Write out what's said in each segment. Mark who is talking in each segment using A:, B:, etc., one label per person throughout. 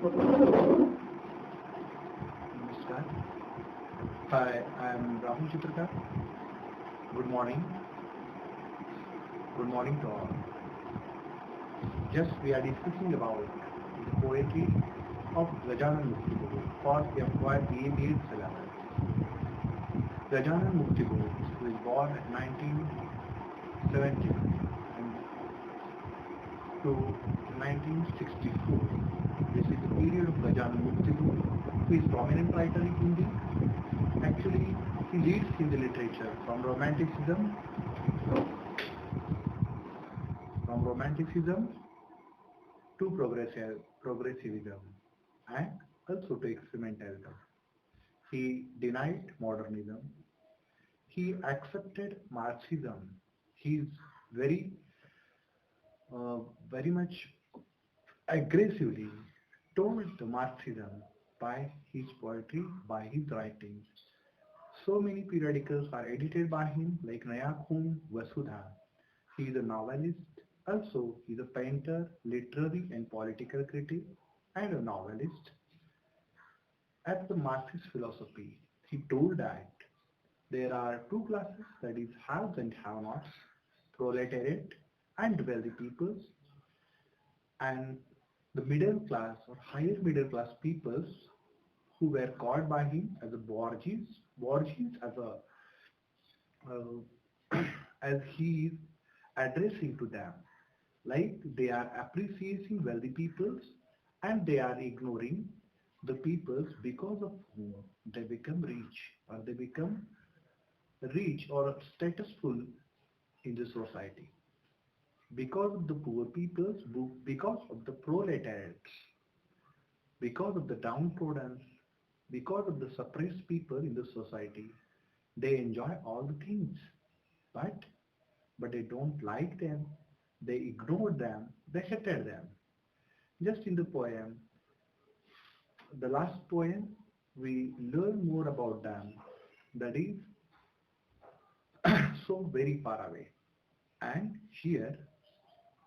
A: Namaskar. Hi, I am Rahul Chitrkar. Good morning. Good morning to all. Just we are discussing about the poetry of Gajanan Muktibol for FY BA syllabus. Gajanan Muktibol was born in 1970 and to 1964. This is the period of Gajanan Muktibol, who is prominent writer in Hindi. Actually, he leads in the literature from romanticism to progressivism and also to experimentalism. He denied modernism. He accepted Marxism. He is very, uh, very much aggressively told the Marxism by his poetry, by his writings. So many periodicals are edited by him, like Naya Khun, Vasudha. He is a novelist. Also, he is a painter, literary and political critic, and a novelist. At the Marxist philosophy, he told that there are two classes, that is haves and have-nots, proletariat and wealthy peoples, and the middle class or higher middle class peoples who were called by him as a bourgeois as a as he is addressing to them, like they are appreciating wealthy peoples and they are ignoring the peoples because of whom they become rich or they become rich or statusful in the society because of the poor peoples, because of the proletariats, because of the downtrodden, because of the suppressed people in the society. They enjoy all the things, but they don't like them. They ignore them. They hated them. Just in the poem, the last poem, we learn more about them. That is so very far away. And here,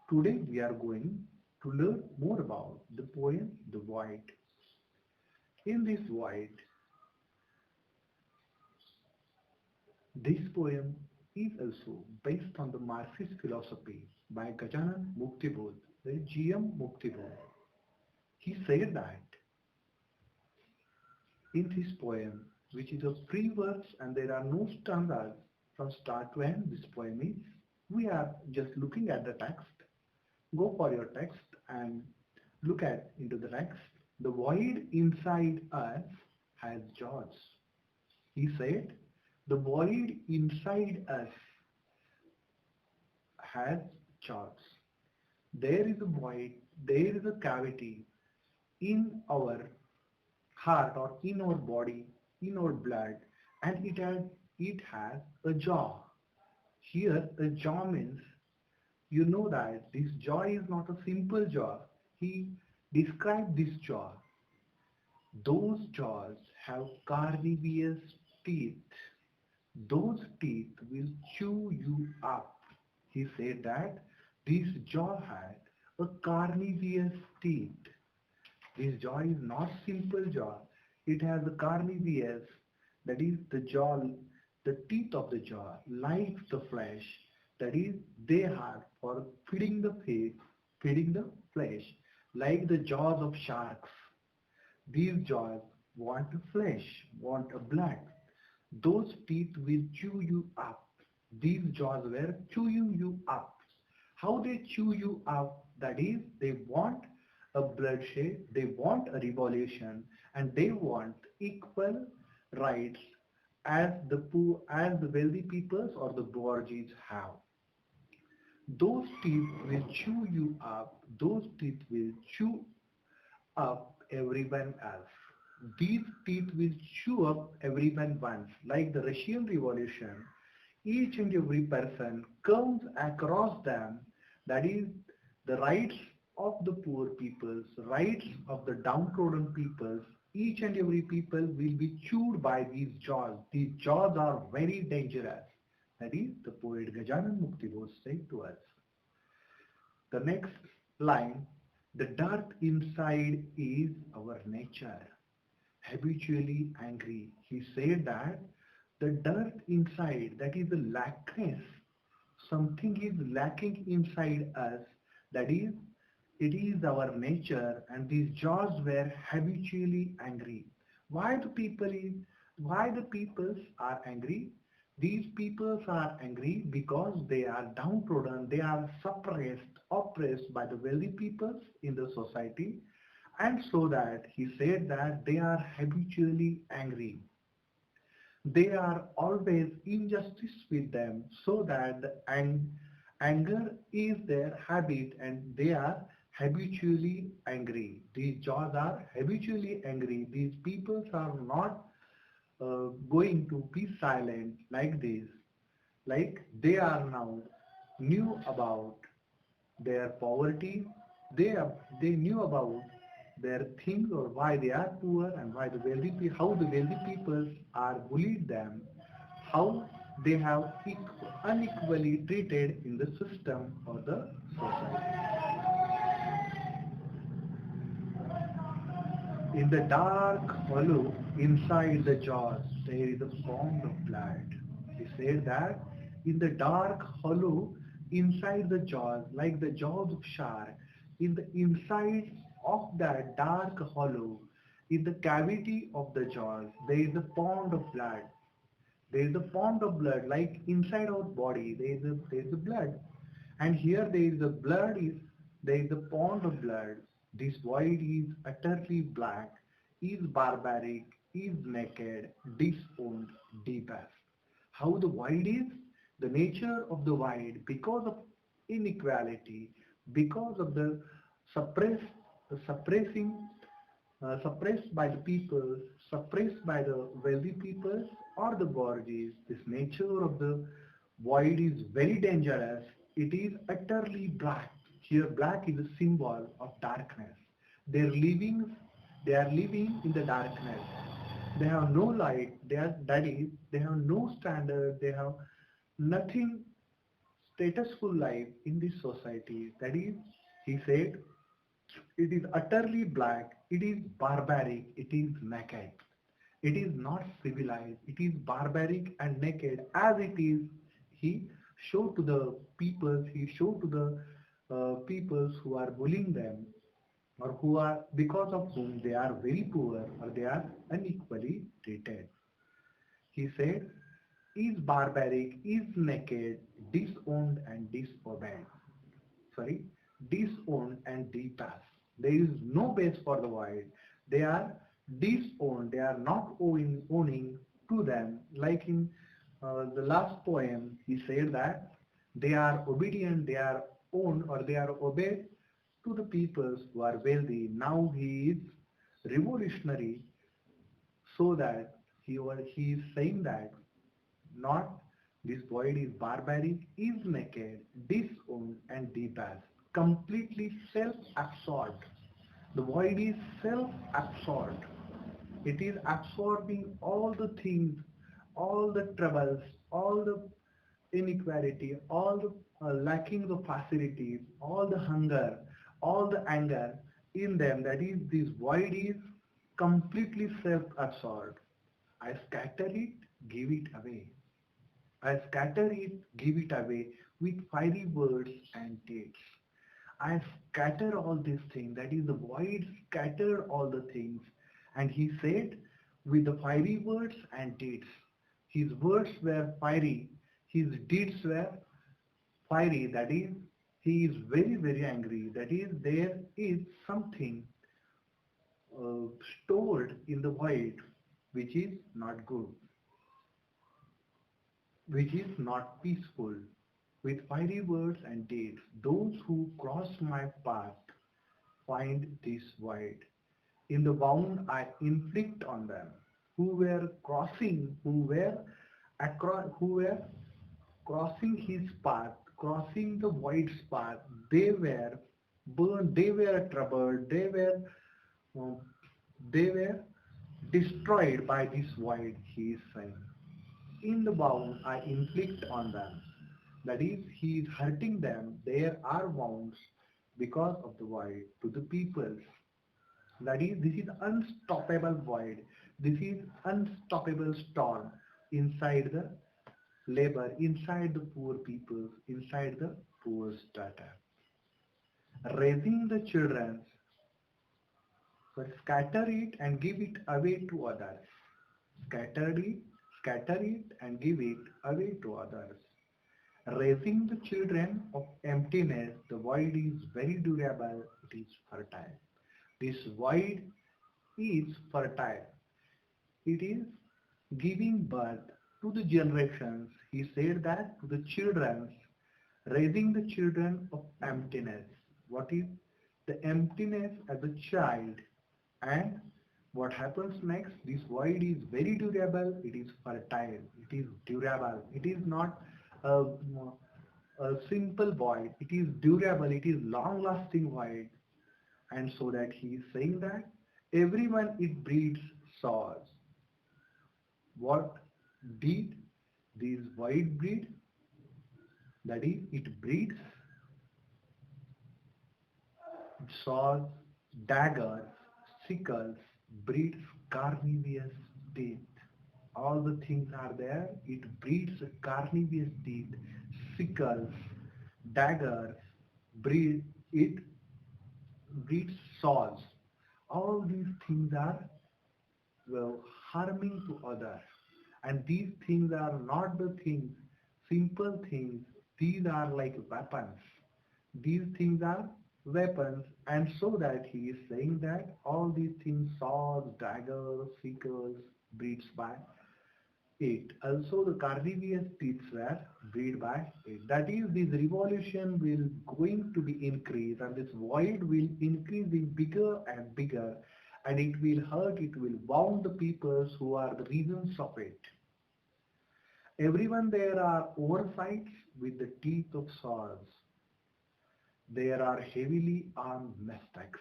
A: today we are going to learn more about the poem The Void. In this void, this poem is also based on the Marxist philosophy by Gajanan Muktibodh, the G.M. Muktibodh. He said that in this poem, which is a free verse and there are no stanzas from start to end, this poem is, we are just looking at the text. Go for your text and look at into the text. The void inside us has jaws. He said, the void inside us has jaws. There is a void, there is a cavity in our heart or in our body, in our blood, and it has a jaw. Here, a jaw means you know that this jaw is not a simple jaw. He described this jaw. Those jaws have carnivorous teeth. Those teeth will chew you up. He said that this jaw had a carnivorous teeth. This jaw is not simple jaw. It has a carnivorous, that is the jaw, the teeth of the jaw, like the flesh, that is they have for feeding the flesh, like the jaws of sharks. These jaws want flesh, want a blood. Those teeth will chew you up. These jaws were chewing you up. How they chew you up? That is, they want a bloodshed, they want a revolution, and they want equal rights as the poor, as the wealthy peoples or the bourgeois have. Those teeth will chew you up. Those teeth will chew up everyone else. These teeth will chew up everyone once. Like the Russian Revolution, each and every person comes across them, that is the rights of the poor peoples, rights of the downtrodden peoples, each and every people will be chewed by these jaws. These jaws are very dangerous. That is the poet Gajanan Muktibodh said to us. The next line, The dirt inside is our nature, habitually angry. He said that the dirt inside, that is the lackness, something is lacking inside us, that is, it is our nature, and these jaws were habitually angry. Why the people is, why the peoples are angry? These peoples are angry because they are downtrodden, they are suppressed, oppressed by the wealthy peoples in the society, and so that he said that they are habitually angry. They are always injustice with them, so that the anger is their habit and they are habitually angry. These jaws are habitually angry. These peoples are not going to be silent like this. Like they are now knew about their poverty, they they knew about their things or why they are poor and why the how the wealthy people are bullied them, how they have unequally treated in the system or the society. In the dark hollow inside the jaws, there is a pond of blood. He said that in the dark hollow inside the jaws, like the jaws of shark, in the inside of that dark hollow, in the cavity of the jaws, there is a pond of blood. There is a pond of blood, like inside our body, there is a blood, and here there is a blood is there is a pond of blood. This void is utterly black, is barbaric, is naked, disowned, depressed. How the void is? The nature of the void, because of inequality, because of the suppress, suppressing suppressed by the people, suppressed by the wealthy people or the bourgeois. This nature of the void is very dangerous. It is utterly black. Here black is a symbol of darkness. They are living in the darkness. They have no light. That is, they have no standard. They have nothing statusful life in this society. That is, he said, it is utterly black, it is barbaric, it is naked. It is not civilized, it is barbaric and naked as it is. He showed to the peoples, he showed to the peoples who are bullying them or who are, because of whom they are very poor or they are unequally treated. He said, is barbaric, is naked, disowned and disobeyed. Sorry, disowned and detached. There is no base for the void. They are disowned. They are not owning to them. Like in the last poem, he said that they are obedient, they are owned or they are obeyed to the peoples who are wealthy. Now he is revolutionary, so that he is saying that not this void is barbaric, is naked, disowned and debased, completely self-absorbed. The void is self-absorbed. It is absorbing all the things, all the troubles, all the inequality, all the lacking of facilities, all the hunger, all the anger in them. That is, this void is completely self-absorbed. I scatter it, give it away. I scatter it, give it away with fiery words and deeds. I scatter all these things. That is, the void scattered all the things. And he said, with the fiery words and deeds. His words were fiery, his deeds were fiery. That is, he is very, very angry. That is, there is something stored in the void which is not good, which is not peaceful. With fiery words and deeds, those who cross my path find this void. In the wound I inflict on them, who were crossing, who were crossing his path, crossing the void's path, they were burned, they were troubled, uh, they were destroyed by this void, he is saying. In the wound I inflict on them. That is, he is hurting them. There are wounds because of the void to the peoples. That is, this is unstoppable void. This is unstoppable storm inside the labor, inside the poor people, inside the poor strata. Raising the children, but scatter it and give it away to others. Scatter it, scatter it and give it away to others. Raising the children of emptiness, the void is very durable, it is fertile. This void is fertile. It is giving birth to the generations. He said that to the children, raising the children of emptiness. What is the emptiness as a child? And what happens next? This void is very durable, it is fertile, it is durable. It is not a, a simple void, it is durable, it is long-lasting void. And so that he is saying that everyone it breeds sorrows. What did this void breed? That is, it breeds swords, daggers, sickles, breeds carnivorous teeth. All the things are there. It breeds carnivorous teeth, sickles, daggers, it breeds swords. All these things are well, harming to others. And these things are not the things, simple things. These are like weapons. These things are weapons. And so that he is saying that all these things, swords, daggers, sickles, breeds by it. Also the carnivorous teeth were breed by it. That is, this revolution will going to be increased and this void will increase in bigger and bigger, and it will hurt, it will wound the peoples who are the reasons of it. Everyone there are oversights with the teeth of swords. There are heavily armed mystics.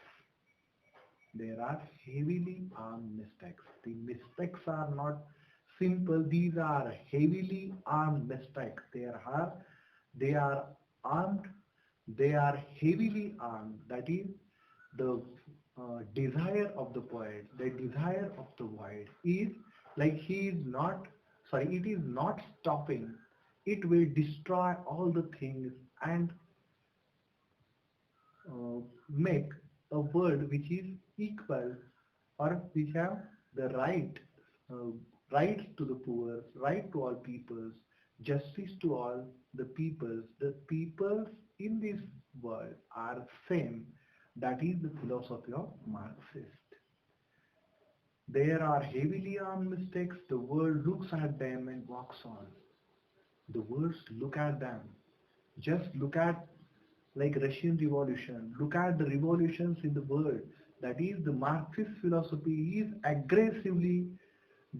A: There are heavily armed mystics. The mystics are not simple, these are heavily armed mystics. They are armed, they are heavily armed. That is the desire of the poet, the desire of the void is like he is not, sorry, it is not stopping. It will destroy all the things and make a world which is equal or which have the right, uh, rights to the poor, right to all peoples, justice to all the peoples. The peoples in this world are same. That is the philosophy of Marxist. There are heavily armed mistakes. The world looks at them and walks on. The words look at them. Just look at like Russian Revolution. Look at the revolutions in the world. That is, the Marxist philosophy is aggressively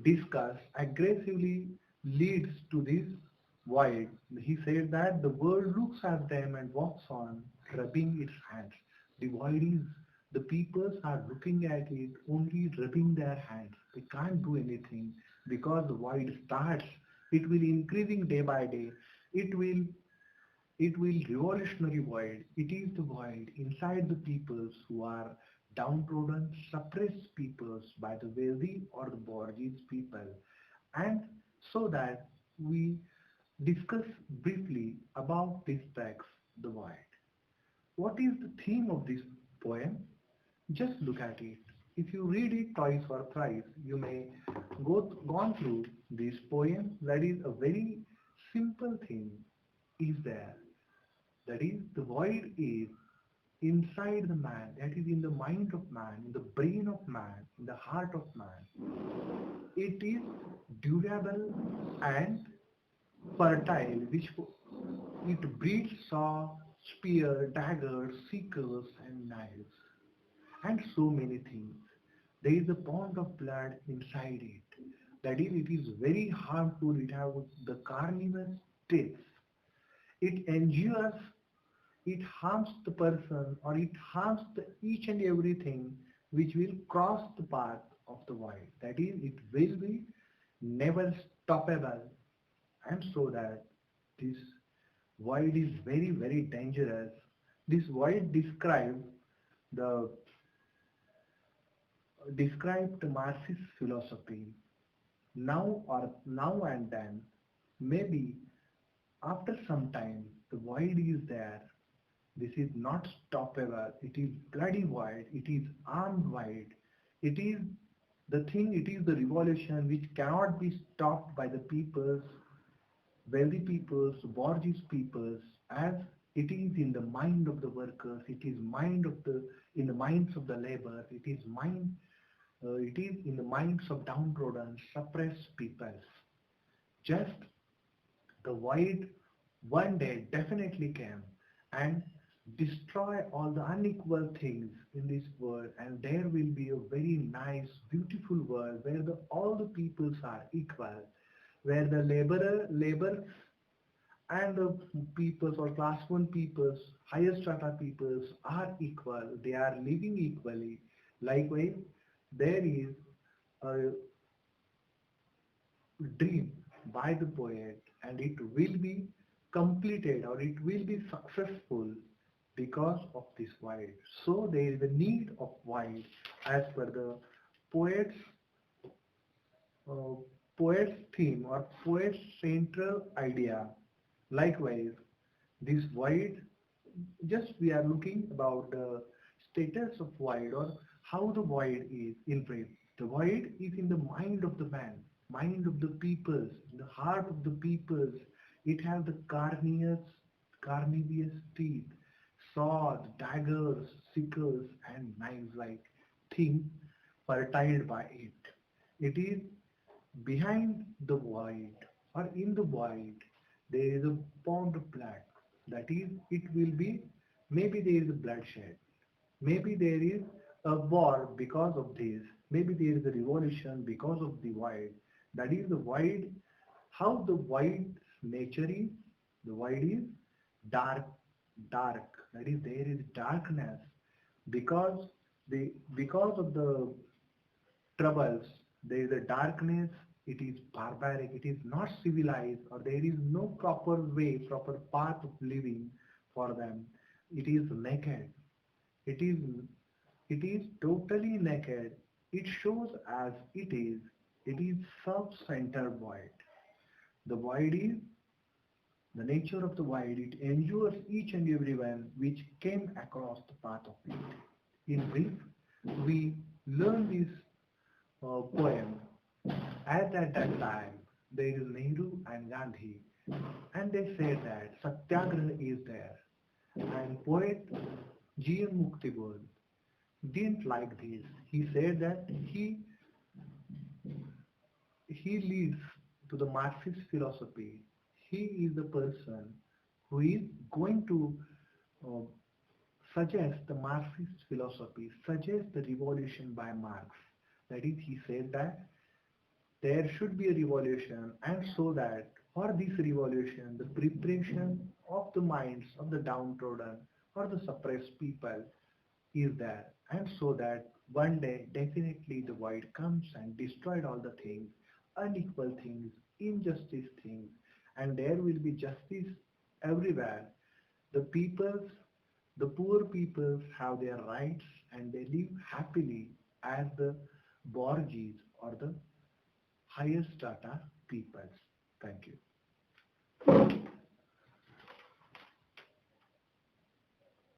A: discussed, aggressively leads to this void. He said that the world looks at them and walks on, rubbing its hands. The void is, the peoples are looking at it, only rubbing their hands. They can't do anything because the void starts. It will increasing day by day. It will it will revolutionary void. It is the void inside the peoples who are downtrodden, suppressed peoples by the wealthy or the bourgeois people. And so that we discuss briefly about this text, the void. What is the theme of this poem? Just look at it. If you read it twice or thrice, you may gone through this poem. That is a very simple thing is there. That is, the void is inside the man, that is in the mind of man, in the brain of man, in the heart of man. It is durable and fertile, which it breeds saw, spear, daggers, sickles, and knives, and so many things. There is a pond of blood inside it. That is, it is very harmful. It has the carnivorous teeth. It endures, it harms the person or it harms each and everything which will cross the path of the void. That is, it will be never stoppable, and so that this void is very, very dangerous. This void the described Marxist philosophy. Now and then, maybe after some time, the void is there. This is not stoppable. It is bloody void. It is armed void. It is the thing. It is the revolution which cannot be stopped by the peoples, wealthy peoples, bourgeois peoples, as it is in the mind of the workers. It is mind of the in the minds of the labor. It is in the minds of downtrodden, suppressed peoples. Just the void one day definitely came and destroy all the unequal things in this world, and there will be a very nice, beautiful world where all the peoples are equal, where the labor and the peoples or class one peoples, higher strata peoples are equal. They are living equally. Likewise, there is a dream by the poet, and it will be completed or it will be successful because of this void. So there is a need of void as per the poet's uh, poet's theme or poet's central idea. Likewise, this void, just we are looking about the status of void or how the void is in brief. The void is in the mind of the man, mind of the peoples, in the heart of the peoples. It has the carnivorous teeth, swords, daggers, sickles, and knives-like things fertile by it. It is behind the void or in the void there is a pond of blood. That is, it will be, maybe there is a bloodshed. Maybe there is a war because of this. Maybe there is a revolution because of the void. That is the void. How the void's nature is? The void is dark, dark. That is, there is darkness because because of the troubles. There is a darkness, it is barbaric, it is not civilized, or there is no proper way, proper path of living for them. It is naked. It is it is totally naked. It shows as it is. It is self-centered void. The void is the nature of the void. It endures each and everyone which came across the path of it. In brief, we learn this poem. At that time, there is Nehru and Gandhi, and they said that Satyagraha is there. And poet G.M. Muktibol didn't like this. He said that he leads to the Marxist philosophy. He is the person who is going to uh, suggest the Marxist philosophy, suggest the revolution by Marx. That is, he said that there should be a revolution, and so that for this revolution the preparation of the minds of the downtrodden or the suppressed people is there, and so that one day definitely the void comes and destroyed all the things, unequal things, injustice things, and there will be justice everywhere. The peoples, the poor peoples have their rights and they live happily as the bourgeois or the highest strata peoples. Thank you.